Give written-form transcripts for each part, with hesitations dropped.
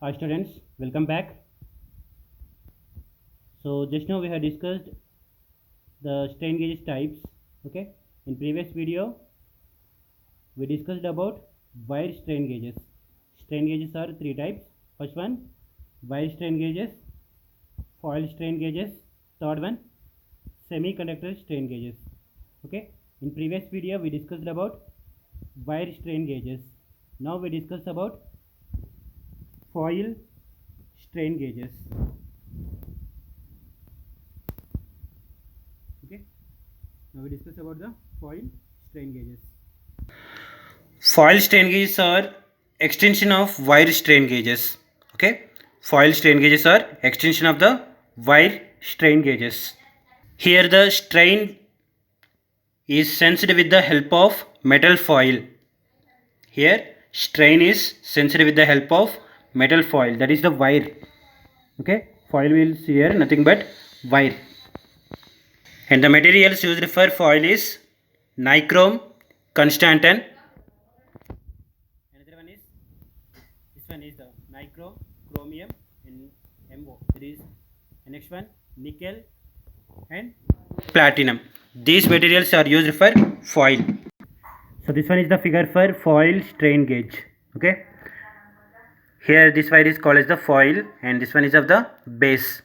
Hi students, welcome back. So just now we have discussed the strain gauges types. Okay, in previous video we discussed about wire strain gauges. Strain gauges are three types. First one, wire strain gauges. Foil strain gauges. Third one, semiconductor strain gauges. Okay, in previous video we discussed about wire strain gauges. Now we discuss about foil strain gauges. Okay, now we discuss about the foil strain gauges. Foil strain gauges are extension of wire strain gauges. Okay, foil strain gauges are extension of the wire strain gauges. Here the strain is sensed with the help of metal foil. Here strain is sensed with the help of metal foil, that is the wire. Okay, foil will see here nothing but wire. And the materials used for foil is nichrome, constantan. Another one is this one is the nichrome, chromium, and MO. There is the next one nickel and platinum. These materials are used for foil. So this one is the figure for foil strain gauge. Okay. Here this wire is called as the foil, and this one is of the base.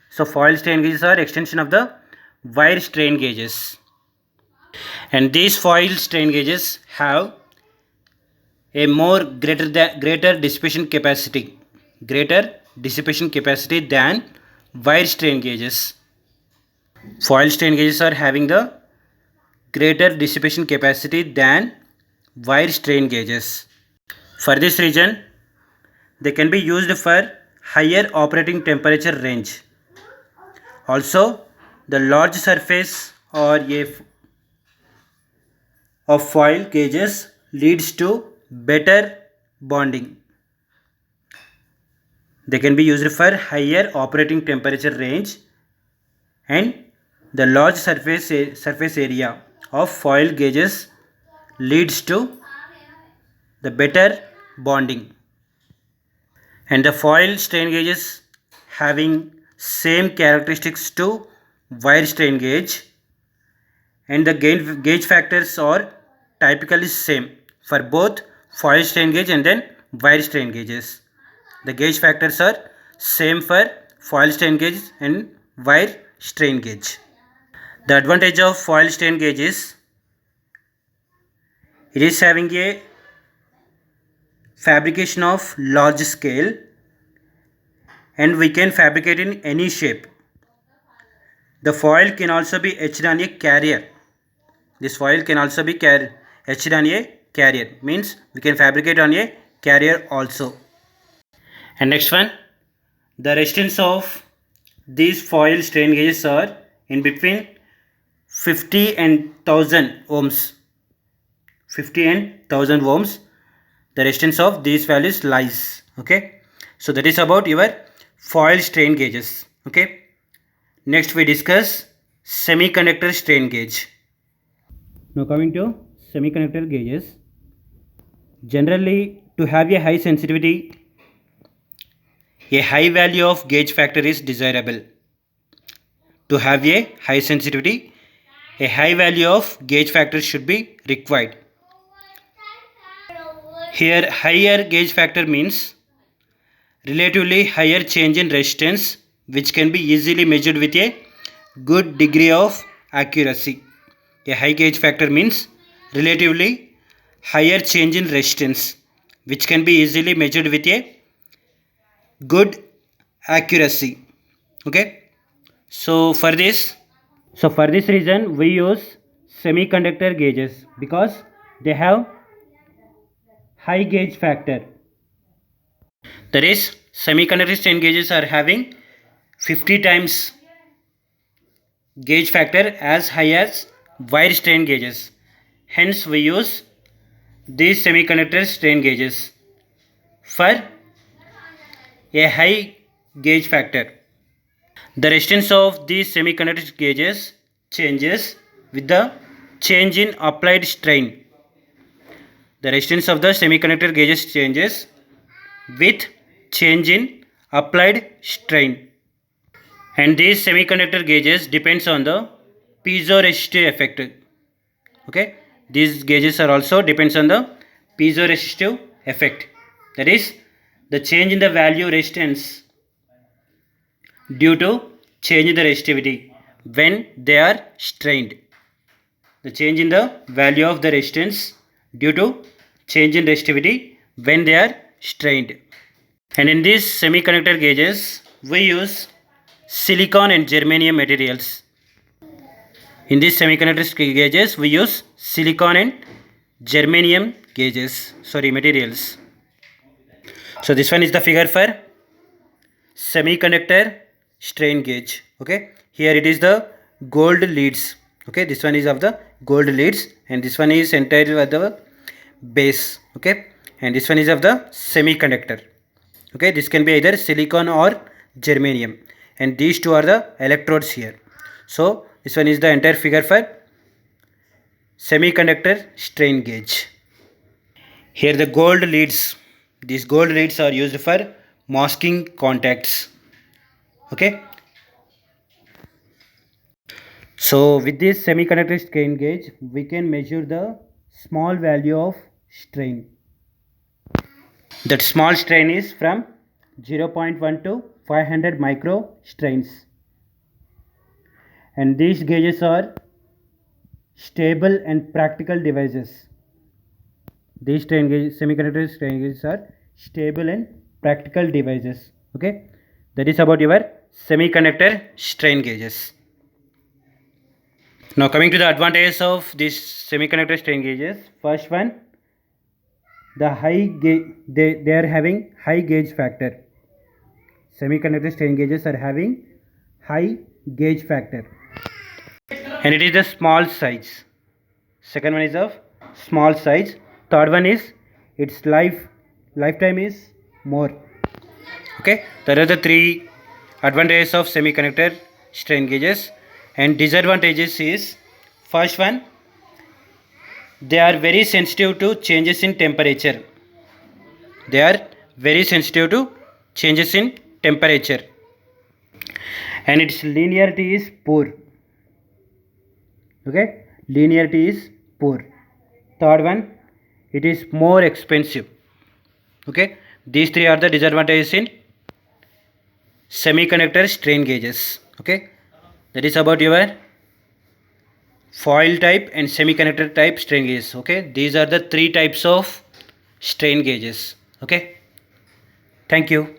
So foil strain gauges are extension of the wire strain gauges. And these foil strain gauges have a more greater dissipation capacity than wire strain gauges. Foil strain gauges are having the greater dissipation capacity than wire strain gauges. For this reason, they can be used for higher operating temperature range. Also, the large surface or of foil gauges leads to better bonding. They can be used for higher operating temperature range, and the large surface area of foil gauges leads to the better bonding. And the foil strain gauges having same characteristics to wire strain gauge, and the gauge factors are typically same for both foil strain gauge and then wire strain gauges. The gauge factors are same for foil strain gauge and wire strain gauge. The advantage of foil strain gauge is it is having a fabrication of large scale, and we can fabricate in any shape. The foil can also be etched on a carrier. This foil can also be etched on a carrier, means we can fabricate on a carrier also. And next one, the resistance of these foil strain gauges are in between 50 and 1000 ohms. 50 and 1000 ohms, the resistance of these values lies. Okay, so that is about your foil strain gauges. Okay, next we discuss semiconductor strain gauge. Now coming to semiconductor gauges, generally to have a high sensitivity, a high value of gauge factor is desirable. To have a high sensitivity, a high value of gauge factor should be required. Here higher gauge factor means relatively higher change in resistance, which can be easily measured with a good degree of accuracy. A high gauge factor means relatively higher change in resistance, which can be easily measured with a good accuracy. Okay, so for this reason we use semiconductor gauges, because they have high gauge factor. That is, semiconductor strain gauges are having 50 times gauge factor as high as wire strain gauges. Hence we use these semiconductor strain gauges for a high gauge factor. The resistance of these semiconductor gauges changes with the change in applied strain. The resistance of the semiconductor gauges changes with change in applied strain. And these semiconductor gauges depends on the piezoresistive effect. Okay, these gauges are also depends on the piezoresistive effect, that is the change in the value resistance due to change in the resistivity when they are strained. The change in the value of the resistance due to change in resistivity when they are strained. And in these semiconductor gauges we use silicon and germanium materials. In these semiconductor gauges we use silicon and germanium materials. So this one is the figure for semiconductor strain gauge. Okay, here it is the gold leads. Okay, this one is of the gold leads and this one is entirely with the base. Okay, and this one is of the semiconductor. Okay, this can be either silicon or germanium and these two are the electrodes here. So this one is the entire figure for semiconductor strain gauge. Here the gold leads, these gold leads are used for masking contacts. Okay, so with this semiconductor strain gauge we can measure the small value of strain. That small strain is from 0.1 to 500 micro strains. And these gauges are stable and practical devices. These semiconductor strain gauges are stable and practical devices. Okay, that is about your semiconductor strain gauges. Now coming to the advantages of these semiconductor strain gauges. First one, the high gauge, they are having high gauge factor. Semiconductor strain gauges are having high gauge factor and it is the small size. Second one is of small size. Third one is its lifetime is more. Okay, there are the three advantages of semiconductor strain gauges. And disadvantages is, first one, they are very sensitive to changes in temperature. They are very sensitive to changes in temperature and its linearity is poor. Okay, linearity is poor. Third one, it is more expensive. Okay, these three are the disadvantages in semiconductor strain gauges. Okay, that is about your foil type and semiconductor type strain gauges. Okay, these are the three types of strain gauges. Okay, thank you.